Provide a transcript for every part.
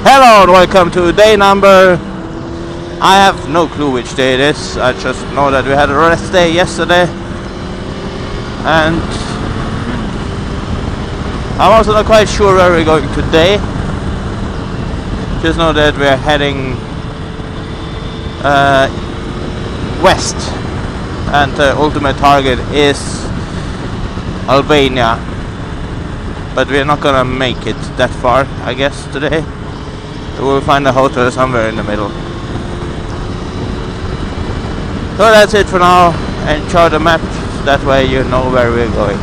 Hello and welcome to day number... I have no clue which day it is. I just know that we had a rest day yesterday. And... I'm also not quite sure where we're going today. Just know that we're heading... west. And the ultimate target is... Albania. But we're not gonna make it that far, I guess, today. We'll find a hotel somewhere in the middle. So that's it for now. Enjoy the map, that way you know where we're going.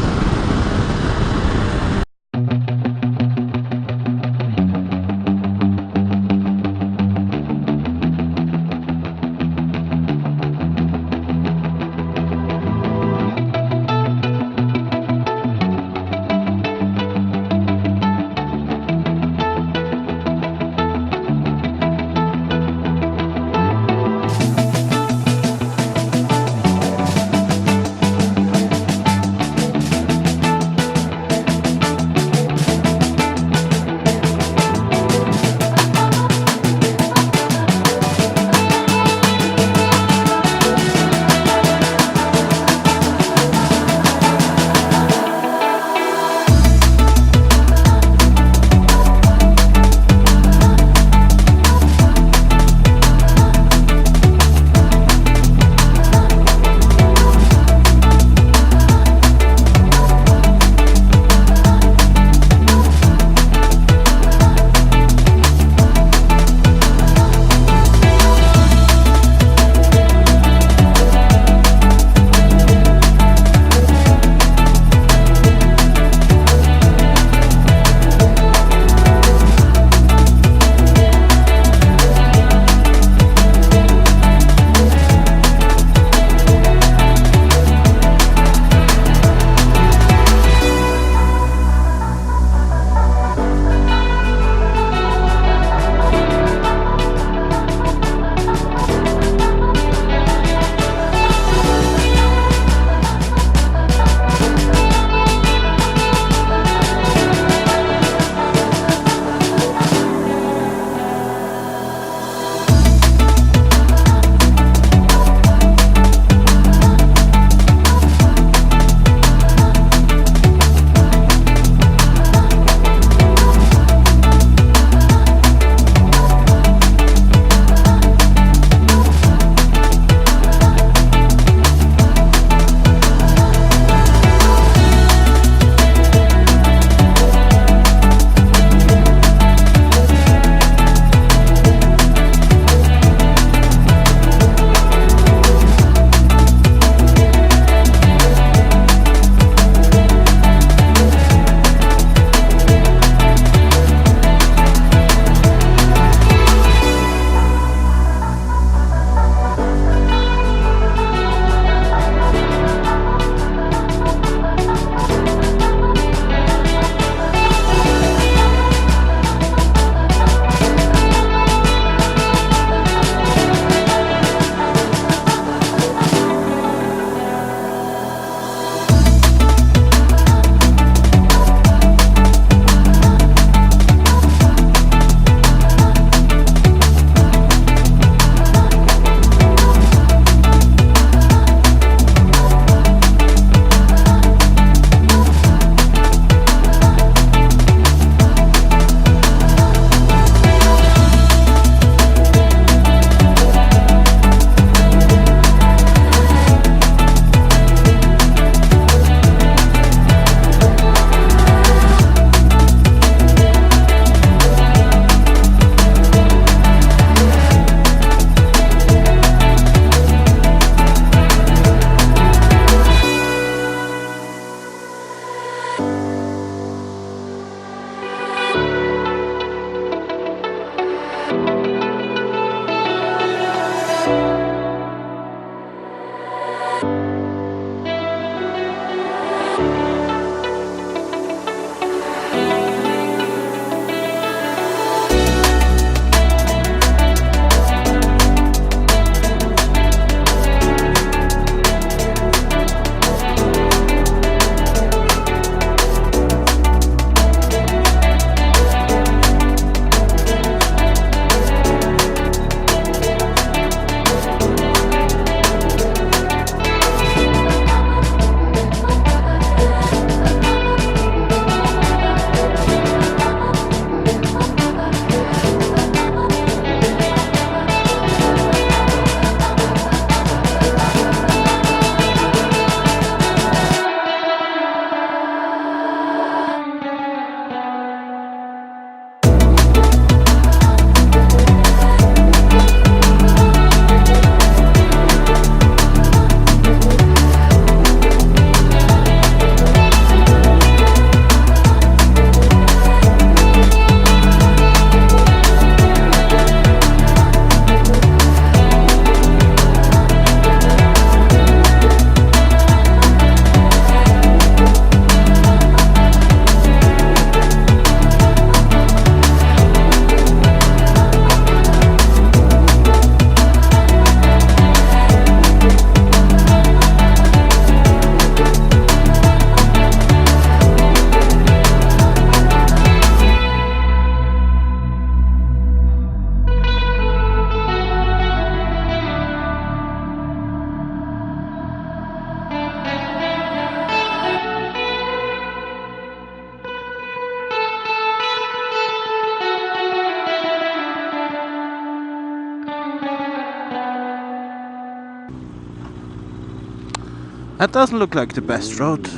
That doesn't look like the best road.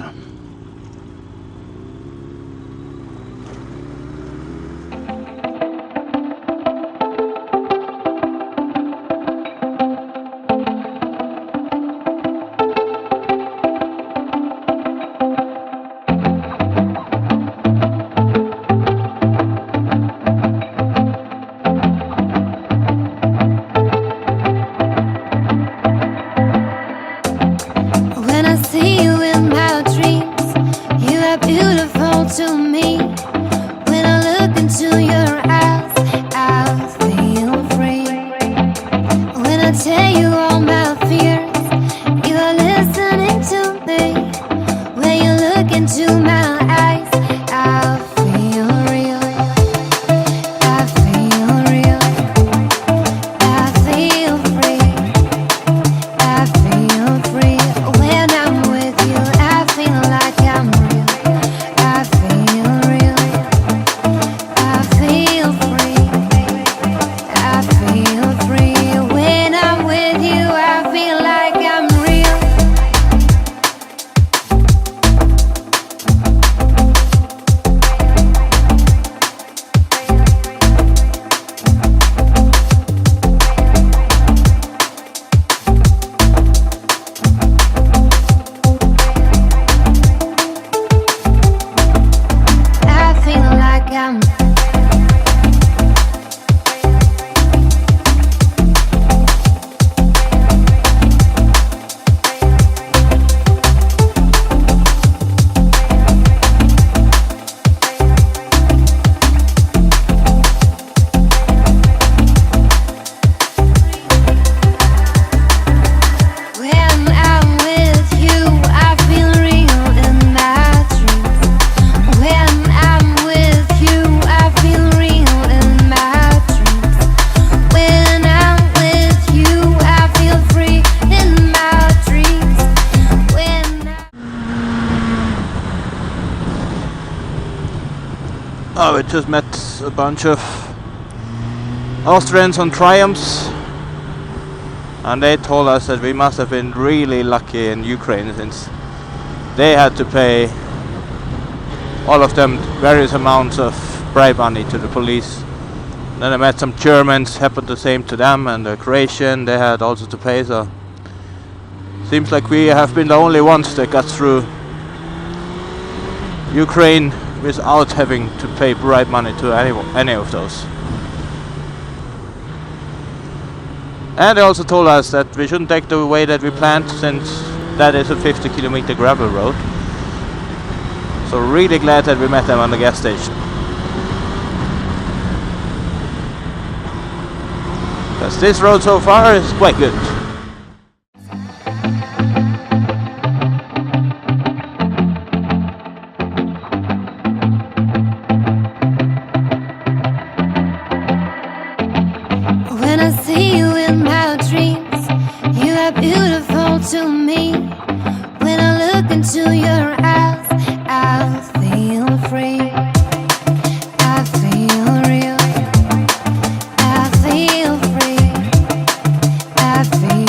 Oh, we just met a bunch of Austrians on Triumphs, and they told us that we must have been really lucky in Ukraine, since they had to pay, all of them, various amounts of bribe money to the police. Then I met some Germans, happened the same to them, and the Croatian, they had also to pay. So seems like we have been the only ones that got through Ukraine without having to pay bribe money to any of those. And they also told us that we shouldn't take the way that we planned, since that is a 50-kilometer gravel road. So really glad that we met them on the gas station, because this road so far is quite good. When I see you in my dreams, you are beautiful to me. When I look into your eyes, I feel free. I feel real. I feel free. I feel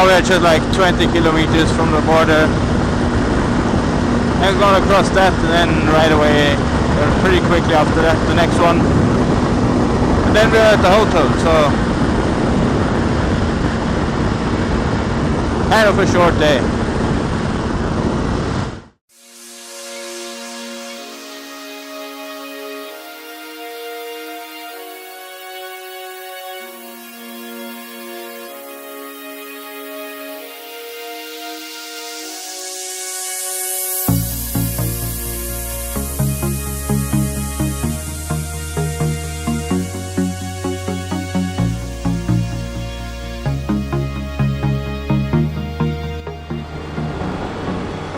now we're just like 20 kilometers from the border. I'm gonna cross that and then right away, pretty quickly after that, the next one. And then we're at the hotel, so kind of a short day.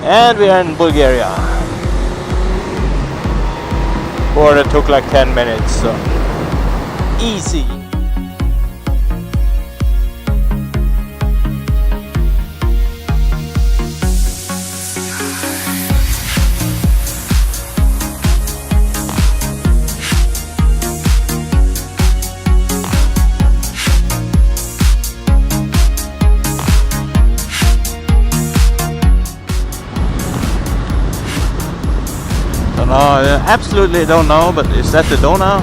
And we are in Bulgaria. Border took like 10 minutes, so easy. I absolutely don't know, but is that the Donau?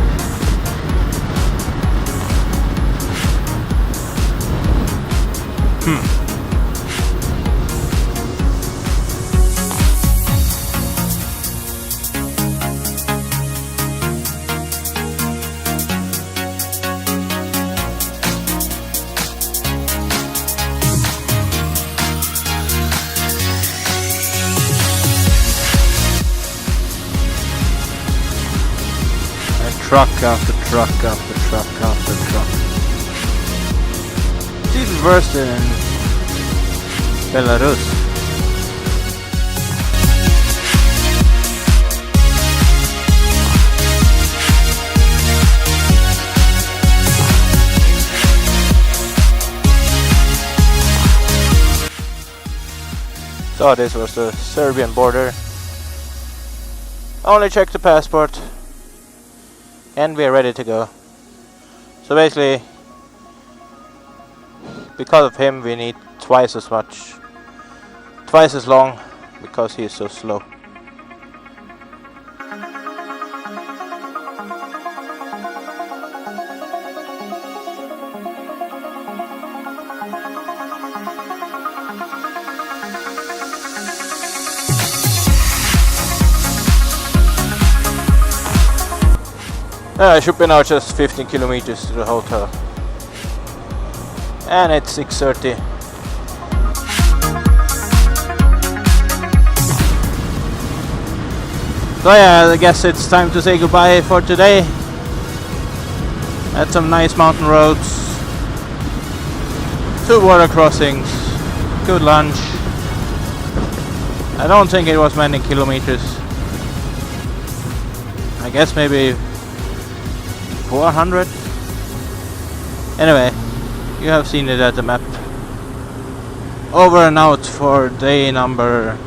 Truck after truck after truck after truck. It's even worse than in Belarus. So this was the Serbian border. Only checked the passport. And we are ready to go. So basically, because of him we need twice as long, because he is so slow. I should be now just 15 kilometers to the hotel. And it's 6:30. So yeah, I guess it's time to say goodbye for today. Had some nice mountain roads, 2 water crossings, good lunch. I don't think it was many kilometers. I guess maybe 400. Anyway, you have seen it at the map. Over and out for day number